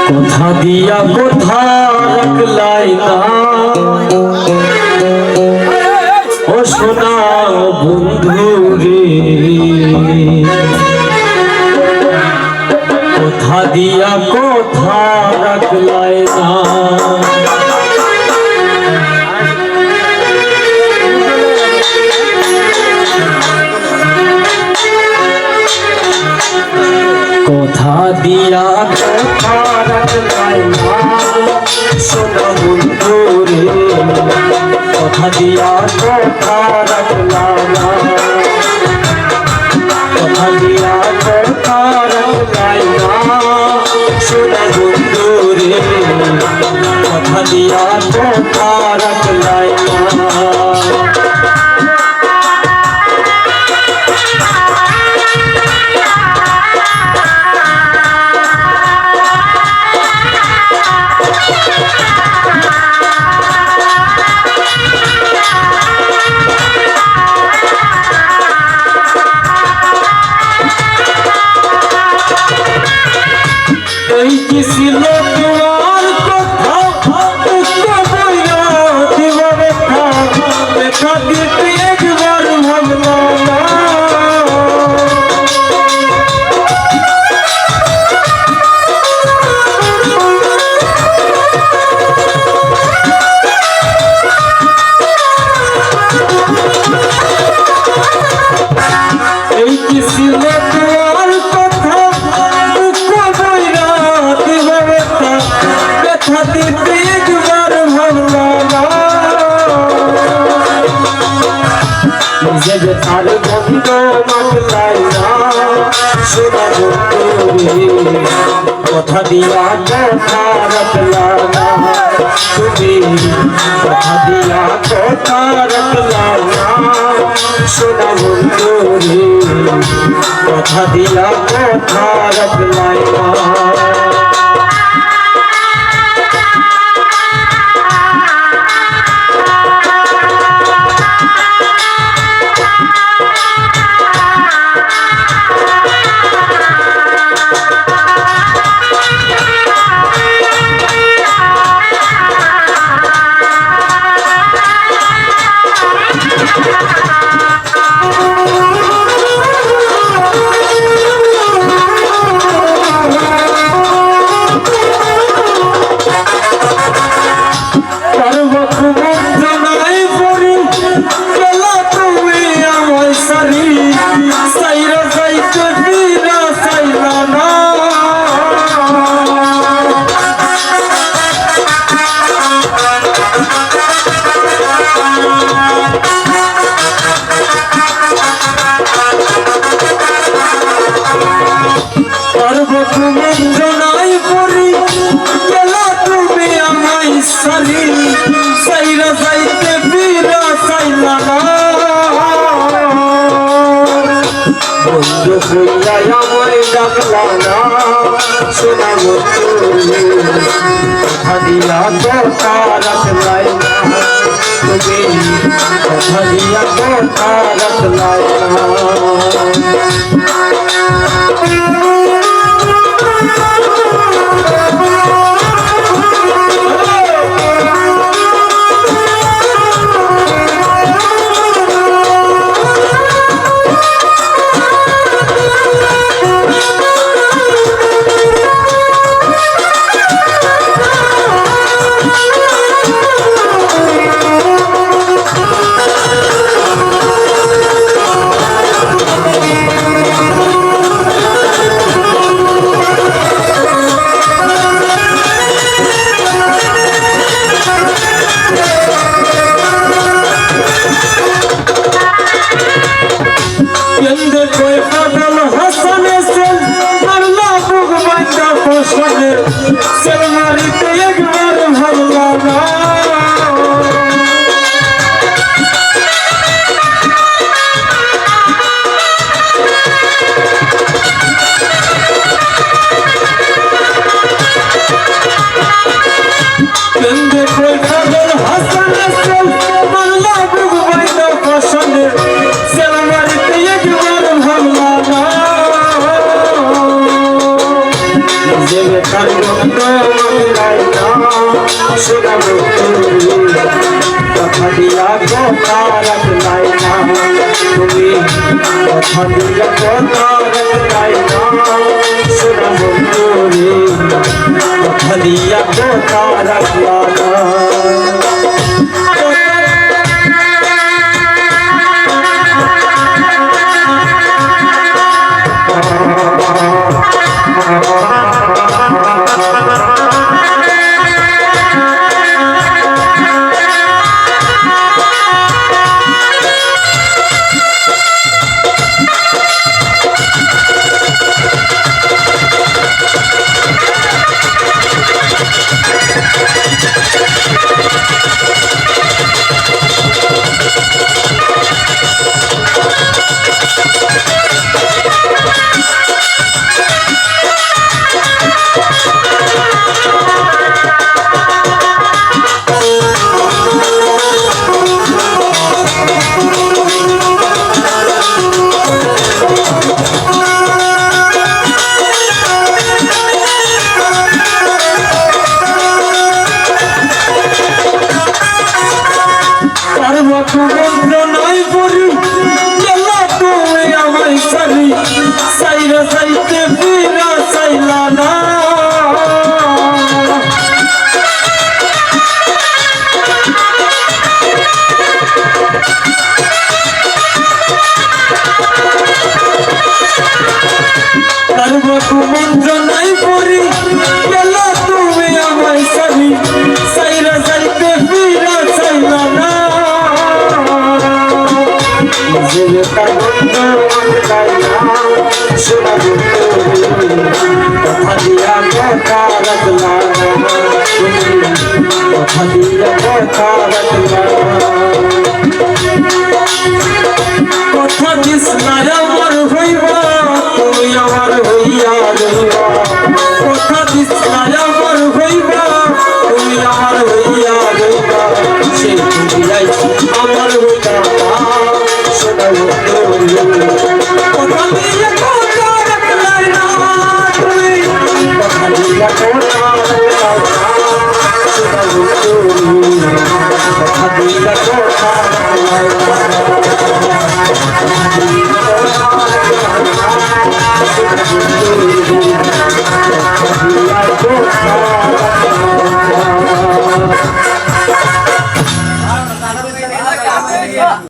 কথা দিয়া কথা রাখলাই না ও সোনা বন্ধু রে, কথা দিয়া কথা রাখলাই না। কথা দিয়া কথা রাখলাই না সোনা বন্ধু রে, কথা দিয়া কথা রাখলাই না, কথা দিয়া কথা রাখলাই না সোনা বন্ধু রে, কথা দিয়া কথা রাখলাই না। এই কি ছিল তোমার কথা দেখা দিতে একবার ভাবলাম না, এই কি ছিল তোমার কথা ব্যথা দিতে একবার ভাবলাম না, নিজে ব্যথার গন্ধ মাখলাই না সোনা বন্ধু রে, কথা দিয়া কথা রাখলাম না, তুমি কথা দিয়া কথা রাখলাম না সোনা বন্ধু রে, কথা দিয়া কথা রাখলাম না। বন্ধু হইয়া আমায় ডাকলা না সোনা বন্ধু রে, কথা দিয়া কথা রাখলাই না, তুমি কথা দিয়া কথা রাখলাই না। Cargo বন্ধ মানলাই না সোনা বন্ধু কথা দিয়া কথা রাখলাই না তুমি কথা দিয়া কথা রাখলাই না সোনা বন্ধু রে কথা দিয়া কথা রাখলা না যন্ত্রণায় পড়ি গেলা তুমি আমায় সারি সাইরা সাইতে ফিরা চাইলা না তার বাকু যন্ত্রণায় পড়ি গেলা তুমি আমায় সারি সাইরা সাইতে ফিরা চাইলা না জীবটা বন্ধ মানলাই না সোনা বন্ধু কথা দিয়া কথা রাখলা না কথা দিয়া কথা